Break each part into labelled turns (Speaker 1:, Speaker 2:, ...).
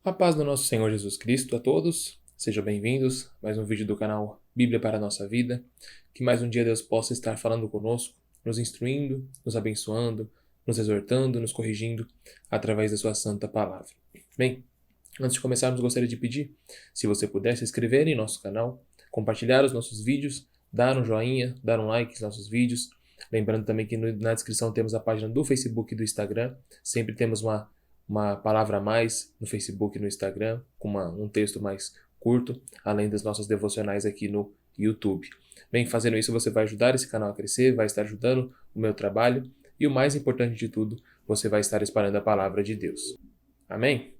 Speaker 1: A paz do nosso Senhor Jesus Cristo a todos. Sejam bem-vindos a mais um vídeo do canal Bíblia para a Nossa Vida. Que mais um dia Deus possa estar falando conosco, nos instruindo, nos abençoando, nos exortando, nos corrigindo através da sua santa palavra. Bem, antes de começarmos, gostaria de pedir, se você puder se inscrever em nosso canal, compartilhar os nossos vídeos, dar um joinha, dar um like nos nossos vídeos. Lembrando também que na descrição temos a página do Facebook e do Instagram. Sempre temos uma palavra a mais no Facebook e no Instagram, com um texto mais curto, além das nossas devocionais aqui no YouTube. Bem, fazendo isso você vai ajudar esse canal a crescer, vai estar ajudando o meu trabalho e o mais importante de tudo, você vai estar espalhando a palavra de Deus. Amém?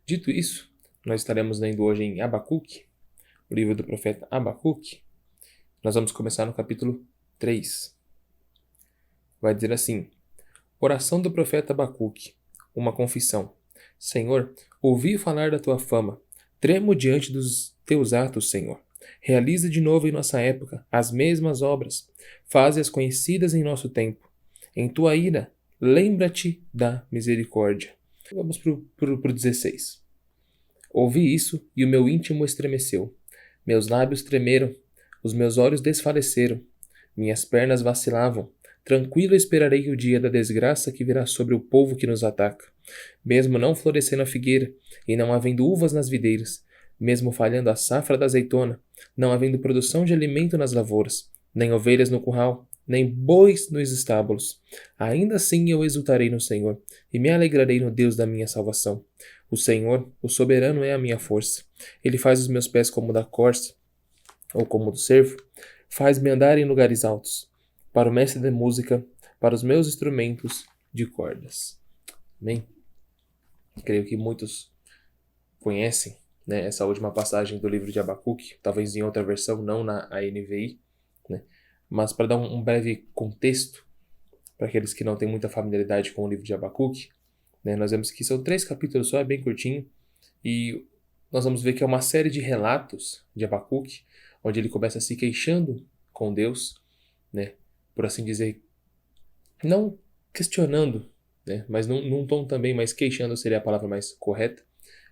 Speaker 1: Dito isso, nós estaremos lendo hoje em Abacuque, o livro do profeta Abacuque. Nós vamos começar no capítulo 3. Vai dizer assim: Oração do profeta Abacuque, uma confissão. Senhor, ouvi falar da tua fama. Tremo diante dos teus atos, Senhor. Realiza de novo em nossa época as mesmas obras. Faze-as conhecidas em nosso tempo. Em tua ira, lembra-te da misericórdia. Vamos pro 16. Ouvi isso e o meu íntimo estremeceu. Meus lábios tremeram, os meus olhos desfaleceram, minhas pernas vacilavam. Tranquilo esperarei o dia da desgraça que virá sobre o povo que nos ataca. Mesmo não florescendo a figueira, e não havendo uvas nas videiras, mesmo falhando a safra da azeitona, não havendo produção de alimento nas lavouras, nem ovelhas no curral, nem bois nos estábulos. Ainda assim eu exultarei no Senhor, e me alegrarei no Deus da minha salvação. O Senhor, o soberano, é a minha força. Ele faz os meus pés como o da corça, ou como o do cervo, faz-me andar em lugares altos. Para o mestre de música, para os meus instrumentos de cordas. Amém? Creio que muitos conhecem, né, essa última passagem do livro de Abacuque, talvez em outra versão, não na NVI, né, mas para dar um breve contexto para aqueles que não têm muita familiaridade com o livro de Abacuque, né, nós vemos que são 3 capítulos só, é bem curtinho, e nós vamos ver que é uma série de relatos de Abacuque, onde ele começa se queixando com Deus, né, por assim dizer, não questionando, né, mas num tom também, mas queixando seria a palavra mais correta.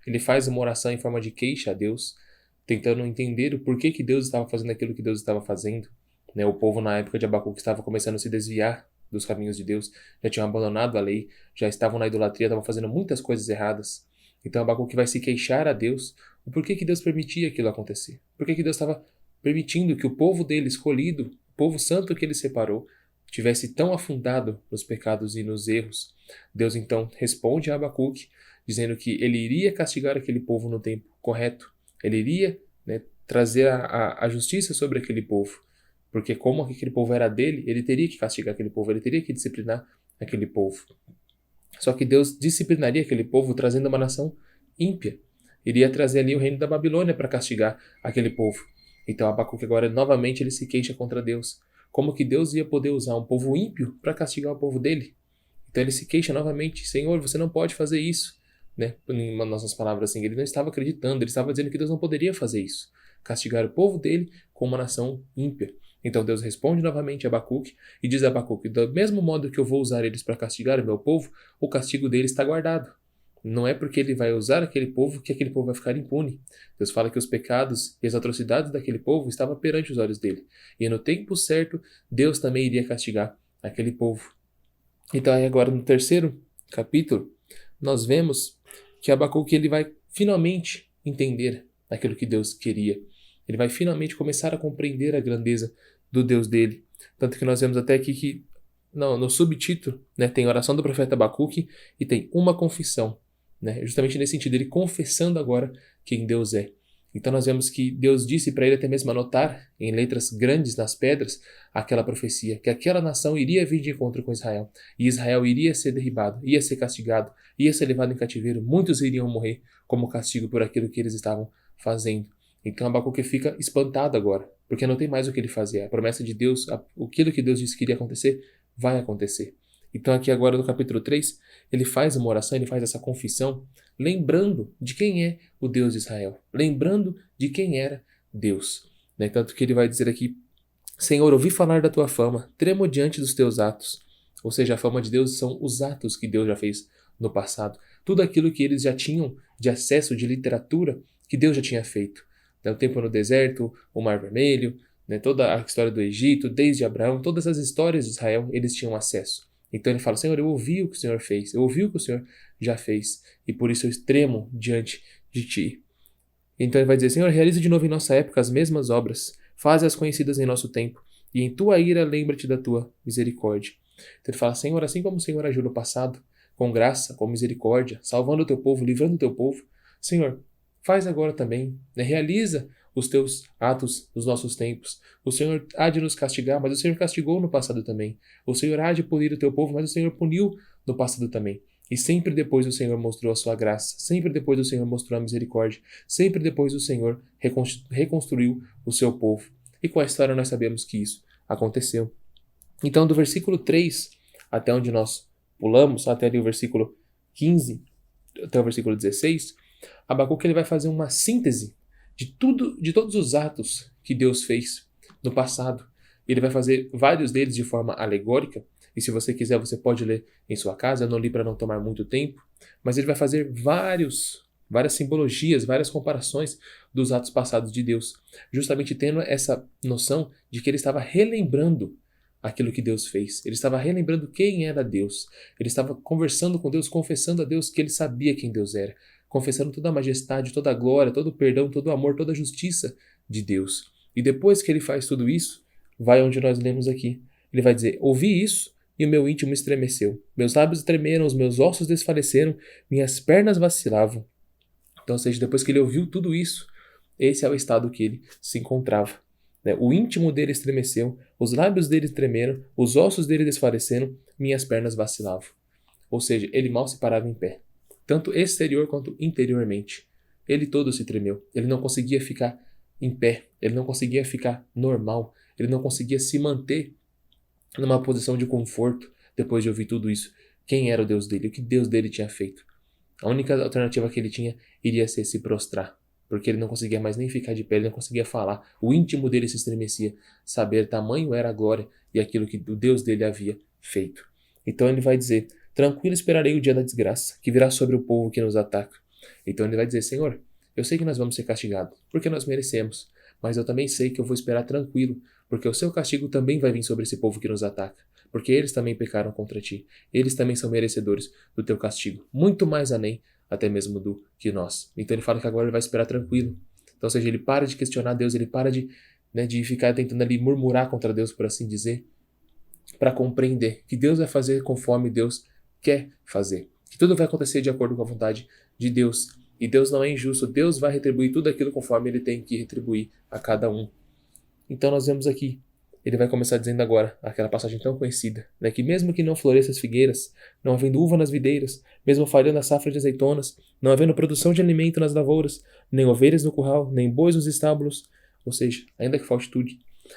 Speaker 1: Ele faz uma oração em forma de queixa a Deus, tentando entender o porquê que Deus estava fazendo aquilo que Deus estava fazendo. Né, o povo na época de Abacuque estava começando a se desviar dos caminhos de Deus, já tinham abandonado a lei, já estavam na idolatria, estavam fazendo muitas coisas erradas. Então Abacuque vai se queixar a Deus o porquê que Deus permitia aquilo acontecer. Por que Deus estava permitindo que o povo dele escolhido, o povo santo que ele separou, tivesse tão afundado nos pecados e nos erros. Deus então responde a Abacuque, dizendo que ele iria castigar aquele povo no tempo correto. Ele iria, né, trazer a justiça sobre aquele povo. Porque como aquele povo era dele, ele teria que castigar aquele povo, ele teria que disciplinar aquele povo. Só que Deus disciplinaria aquele povo trazendo uma nação ímpia. Iria trazer ali o reino da Babilônia para castigar aquele povo. Então Abacuque agora novamente ele se queixa contra Deus. Como que Deus ia poder usar um povo ímpio para castigar o povo dele? Então ele se queixa novamente, Senhor, você não pode fazer isso. Né? Em nossas palavras assim, ele não estava acreditando, ele estava dizendo que Deus não poderia fazer isso. Castigar o povo dele com uma nação ímpia. Então Deus responde novamente a Abacuque e diz a Abacuque, do mesmo modo que eu vou usar eles para castigar o meu povo, o castigo deles está guardado. Não é porque ele vai usar aquele povo que aquele povo vai ficar impune. Deus fala que os pecados e as atrocidades daquele povo estavam perante os olhos dele. E no tempo certo, Deus também iria castigar aquele povo. Então aí agora no 3º capítulo, nós vemos que Abacuque ele vai finalmente entender aquilo que Deus queria. Ele vai finalmente começar a compreender a grandeza do Deus dele. Tanto que nós vemos até aqui que no subtítulo, né, tem a oração do profeta Abacuque e tem uma confissão. Né? Justamente nesse sentido, ele confessando agora quem Deus é. Então nós vemos que Deus disse para ele até mesmo anotar em letras grandes nas pedras aquela profecia, que aquela nação iria vir de encontro com Israel, e Israel iria ser derribado, ia ser castigado, ia ser levado em cativeiro, muitos iriam morrer como castigo por aquilo que eles estavam fazendo. Então Abacuque fica espantado agora, porque não tem mais o que ele fazer. A promessa de Deus, aquilo que Deus disse que iria acontecer, vai acontecer. Então aqui agora no capítulo 3, ele faz uma oração, ele faz essa confissão, lembrando de quem é o Deus de Israel, lembrando de quem era Deus. Né? Tanto que ele vai dizer aqui, Senhor, ouvi falar da tua fama, tremo diante dos teus atos. Ou seja, a fama de Deus são os atos que Deus já fez no passado. Tudo aquilo que eles já tinham de acesso, de literatura, que Deus já tinha feito. O tempo no deserto, o Mar Vermelho, toda a história do Egito, desde Abraão, todas as histórias de Israel, eles tinham acesso. Então ele fala, Senhor, eu ouvi o que o Senhor fez, eu ouvi o que o Senhor já fez, e por isso eu tremo diante de Ti. Então ele vai dizer, Senhor, realiza de novo em nossa época as mesmas obras, faze-as conhecidas em nosso tempo, e em Tua ira lembra-te da Tua misericórdia. Então ele fala, Senhor, assim como o Senhor agiu no passado, com graça, com misericórdia, salvando o Teu povo, livrando o Teu povo, Senhor, faz agora também, realiza os Teus atos nos nossos tempos. O Senhor há de nos castigar, mas o Senhor castigou no passado também. O Senhor há de punir o Teu povo, mas o Senhor puniu no passado também. E sempre depois o Senhor mostrou a sua graça, sempre depois o Senhor mostrou a misericórdia, sempre depois o Senhor reconstruiu o seu povo. E com a história nós sabemos que isso aconteceu. Então, do versículo 3 até onde nós pulamos, até ali o versículo 15, até o versículo 16, Abacuque ele vai fazer uma síntese de todos os atos que Deus fez no passado. Ele vai fazer vários deles de forma alegórica, e se você quiser você pode ler em sua casa, eu não li para não tomar muito tempo, mas ele vai fazer várias simbologias, várias comparações dos atos passados de Deus, justamente tendo essa noção de que ele estava relembrando aquilo que Deus fez. Ele estava relembrando quem era Deus. Ele estava conversando com Deus, confessando a Deus que ele sabia quem Deus era, confessando toda a majestade, toda a glória, todo o perdão, todo o amor, toda a justiça de Deus. E depois que ele faz tudo isso, vai onde nós lemos aqui. Ele vai dizer, ouvi isso e o meu íntimo estremeceu. Meus lábios tremeram, os meus ossos desfaleceram, minhas pernas vacilavam. Então, ou seja, depois que ele ouviu tudo isso, esse é o estado que ele se encontrava. O íntimo dele estremeceu, os lábios dele tremeram, os ossos dele desfaleceram, minhas pernas vacilavam. Ou seja, ele mal se parava em pé, tanto exterior quanto interiormente. Ele todo se tremeu, ele não conseguia ficar em pé, ele não conseguia ficar normal, ele não conseguia se manter numa posição de conforto depois de ouvir tudo isso. Quem era o Deus dele, o que Deus dele tinha feito. A única alternativa que ele tinha iria ser se prostrar, porque ele não conseguia mais nem ficar de pé, ele não conseguia falar. O íntimo dele se estremecia, saber tamanho era a glória e aquilo que o Deus dele havia feito. Então ele vai dizer, tranquilo esperarei o dia da desgraça, que virá sobre o povo que nos ataca. Então ele vai dizer, Senhor, eu sei que nós vamos ser castigados, porque nós merecemos, mas eu também sei que eu vou esperar tranquilo, porque o seu castigo também vai vir sobre esse povo que nos ataca, porque eles também pecaram contra ti, eles também são merecedores do teu castigo, muito mais além até mesmo do que nós. Então ele fala que agora ele vai esperar tranquilo. Então, ou seja, ele para de questionar Deus, ele para de ficar tentando ali murmurar contra Deus, por assim dizer, para compreender que Deus vai fazer conforme Deus quer fazer, que tudo vai acontecer de acordo com a vontade de Deus. E Deus não é injusto, Deus vai retribuir tudo aquilo conforme ele tem que retribuir a cada um. Então nós vemos aqui, ele vai começar dizendo agora, aquela passagem tão conhecida, que mesmo que não floresçam as figueiras, não havendo uva nas videiras, mesmo falhando a safra de azeitonas, não havendo produção de alimento nas lavouras, nem ovelhas no curral, nem bois nos estábulos, ou seja, ainda que falte tudo,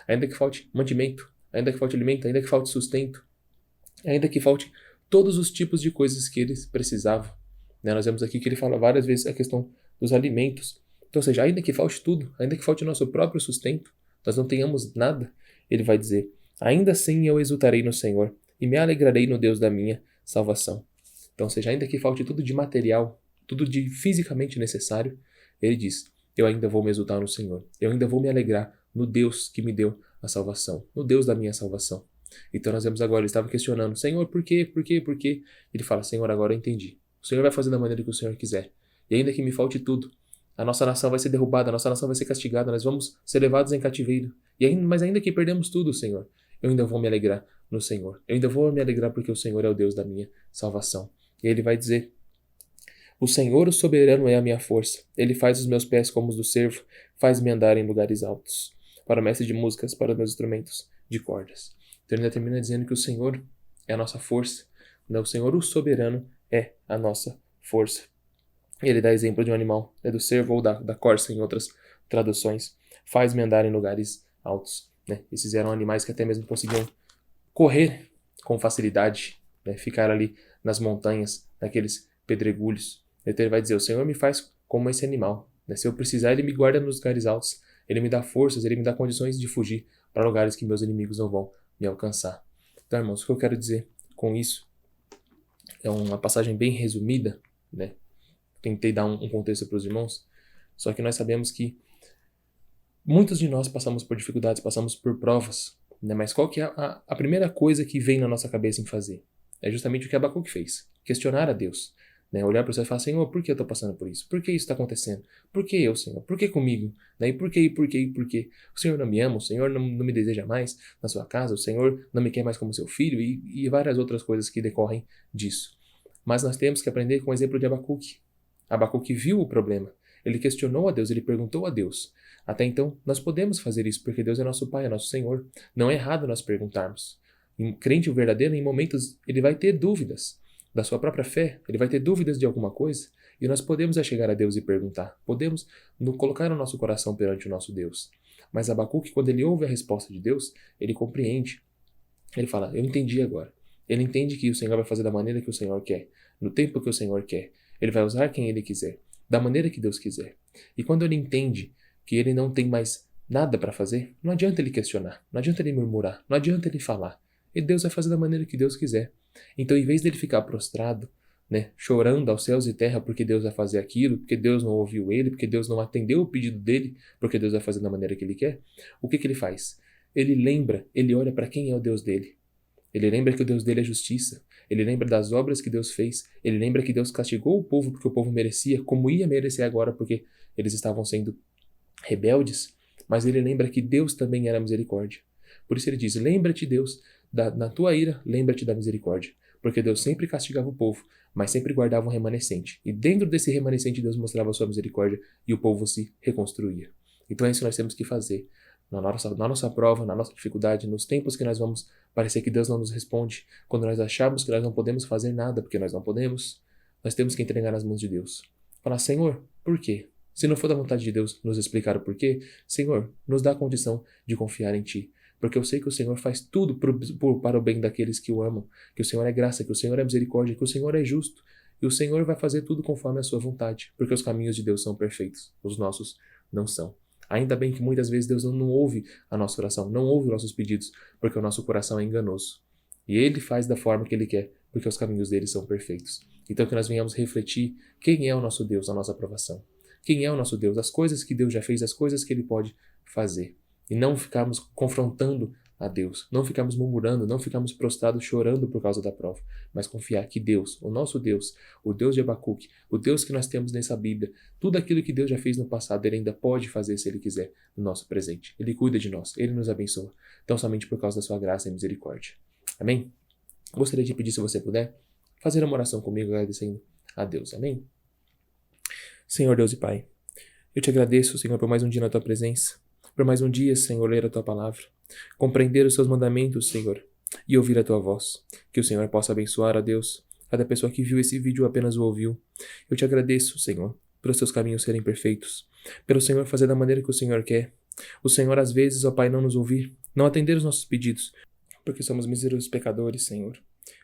Speaker 1: ainda que falte mantimento, ainda que falte alimento, ainda que falte sustento, ainda que falte todos os tipos de coisas que eles precisavam. Nós vemos aqui que ele fala várias vezes a questão dos alimentos. Então, ou seja, ainda que falte tudo, ainda que falte o nosso próprio sustento, nós não tenhamos nada, ele vai dizer, ainda assim eu exultarei no Senhor e me alegrarei no Deus da minha salvação. Então, ou seja, ainda que falte tudo de material, tudo de fisicamente necessário, ele diz, eu ainda vou me exultar no Senhor, eu ainda vou me alegrar no Deus que me deu a salvação, no Deus da minha salvação. Então nós vemos agora, ele estava questionando, Senhor, por quê, por quê, por quê? Ele fala, Senhor, agora eu entendi. O Senhor vai fazer da maneira que o Senhor quiser. E ainda que me falte tudo, a nossa nação vai ser derrubada, a nossa nação vai ser castigada, nós vamos ser levados em cativeiro. Mas ainda que perdemos tudo, Senhor, eu ainda vou me alegrar no Senhor. Eu ainda vou me alegrar porque o Senhor é o Deus da minha salvação. E ele vai dizer, o Senhor, o soberano, é a minha força. Ele faz os meus pés como os do cervo, faz-me andar em lugares altos. Para o mestre de músicas, para os meus instrumentos de cordas. Então ele termina dizendo que o Senhor é a nossa força. O Senhor, o soberano, é a nossa força. E ele dá exemplo de um animal, do cervo ou da corça em outras traduções. Faz-me andar em lugares altos. Esses eram animais que até mesmo conseguiam correr com facilidade, ficar ali nas montanhas, naqueles pedregulhos. Então ele vai dizer, o Senhor me faz como esse animal. Se eu precisar, ele me guarda nos lugares altos. Ele me dá forças, ele me dá condições de fugir para lugares que meus inimigos não vão me alcançar. Então, irmãos, o que eu quero dizer com isso É uma passagem bem resumida, né? Tentei dar um contexto para os irmãos, só que nós sabemos que muitos de nós passamos por dificuldades, passamos por provas, né? Mas qual que é a primeira coisa que vem na nossa cabeça em fazer? É justamente o que Abacuque fez, questionar a Deus, né? Olhar para o céu e falar, Senhor, por que eu estou passando por isso? Por que isso está acontecendo? Por que eu, Senhor? Por que comigo? Daí por quê, por quê, por quê? O Senhor não me ama, o Senhor não me deseja mais na sua casa, o Senhor não me quer mais como seu filho e várias outras coisas que decorrem disso. Mas nós temos que aprender com o exemplo de Abacuque. Abacuque viu o problema, ele questionou a Deus, ele perguntou a Deus. Até então, nós podemos fazer isso, porque Deus é nosso Pai, é nosso Senhor. Não é errado nós perguntarmos. Um crente verdadeiro, em momentos, ele vai ter dúvidas da sua própria fé, ele vai ter dúvidas de alguma coisa, e nós podemos chegar a Deus e perguntar. Podemos colocar o nosso coração perante o nosso Deus. Mas Abacuque, quando ele ouve a resposta de Deus, ele compreende. Ele fala, eu entendi agora. Ele entende que o Senhor vai fazer da maneira que o Senhor quer, no tempo que o Senhor quer. Ele vai usar quem ele quiser, da maneira que Deus quiser. E quando ele entende que ele não tem mais nada para fazer, não adianta ele questionar, não adianta ele murmurar, não adianta ele falar. E Deus vai fazer da maneira que Deus quiser. Então, em vez dele ficar prostrado, né, chorando aos céus e terra porque Deus vai fazer aquilo, porque Deus não ouviu ele, porque Deus não atendeu o pedido dele, porque Deus vai fazer da maneira que ele quer, o que ele faz? Ele lembra, ele olha para quem é o Deus dele. Ele lembra que o Deus dele é justiça. Ele lembra das obras que Deus fez. Ele lembra que Deus castigou o povo porque o povo merecia, como ia merecer agora porque eles estavam sendo rebeldes. Mas ele lembra que Deus também era misericórdia. Por isso ele diz, lembra-te, Deus, na tua ira, lembra-te da misericórdia. Porque Deus sempre castigava o povo, mas sempre guardava um remanescente. E dentro desse remanescente Deus mostrava a sua misericórdia e o povo se reconstruía. Então é isso que nós temos que fazer. Na nossa prova, na nossa dificuldade, nos tempos que nós vamos parecer que Deus não nos responde, quando nós achamos que nós não podemos fazer nada porque nós não podemos, nós temos que entregar nas mãos de Deus. Falar, Senhor, por quê? Se não for da vontade de Deus nos explicar o porquê, Senhor, nos dá a condição de confiar em Ti. Porque eu sei que o Senhor faz tudo para o bem daqueles que o amam, que o Senhor é graça, que o Senhor é misericórdia, que o Senhor é justo. E o Senhor vai fazer tudo conforme a sua vontade, porque os caminhos de Deus são perfeitos, os nossos não são. Ainda bem que muitas vezes Deus não ouve a nossa oração, não ouve os nossos pedidos, porque o nosso coração é enganoso. E Ele faz da forma que Ele quer, porque os caminhos dele são perfeitos. Então que nós venhamos refletir quem é o nosso Deus, a nossa aprovação. Quem é o nosso Deus, as coisas que Deus já fez, as coisas que Ele pode fazer. E não ficarmos confrontando a Deus, não ficarmos murmurando, não ficarmos prostrados chorando por causa da prova, mas confiar que Deus, o nosso Deus, o Deus de Abacuque, o Deus que nós temos nessa Bíblia, tudo aquilo que Deus já fez no passado, Ele ainda pode fazer se Ele quiser no nosso presente. Ele cuida de nós, Ele nos abençoa, tão somente por causa da sua graça e misericórdia. Amém? Gostaria de pedir, se você puder, fazer uma oração comigo agradecendo a Deus. Amém? Senhor Deus e Pai, eu te agradeço, Senhor, por mais um dia na Tua presença, por mais um dia, Senhor, ler a Tua palavra, compreender os Seus mandamentos, Senhor, e ouvir a Tua voz. Que o Senhor possa abençoar, a Deus, cada pessoa que viu esse vídeo ou apenas o ouviu. Eu te agradeço, Senhor, pelos Teus caminhos serem perfeitos, pelo Senhor fazer da maneira que o Senhor quer. O Senhor, às vezes, ó Pai, não nos ouvir, não atender os nossos pedidos, porque somos míseros pecadores, Senhor.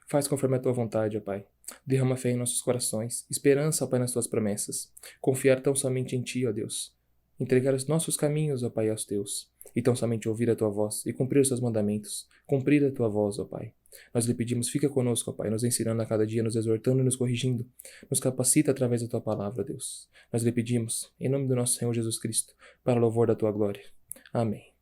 Speaker 1: Faz conforme a Tua vontade, ó Pai. Derrama fé em nossos corações, esperança, ó Pai, nas Tuas promessas. Confiar tão somente em Ti, ó Deus. Entregar os nossos caminhos, ó Pai, aos Teus. E tão somente ouvir a Tua voz e cumprir os Teus mandamentos. Cumprir a Tua voz, ó Pai. Nós lhe pedimos, fica conosco, ó Pai, nos ensinando a cada dia, nos exortando e nos corrigindo. Nos capacita através da Tua palavra, Deus. Nós lhe pedimos, em nome do nosso Senhor Jesus Cristo, para o louvor da Tua glória. Amém.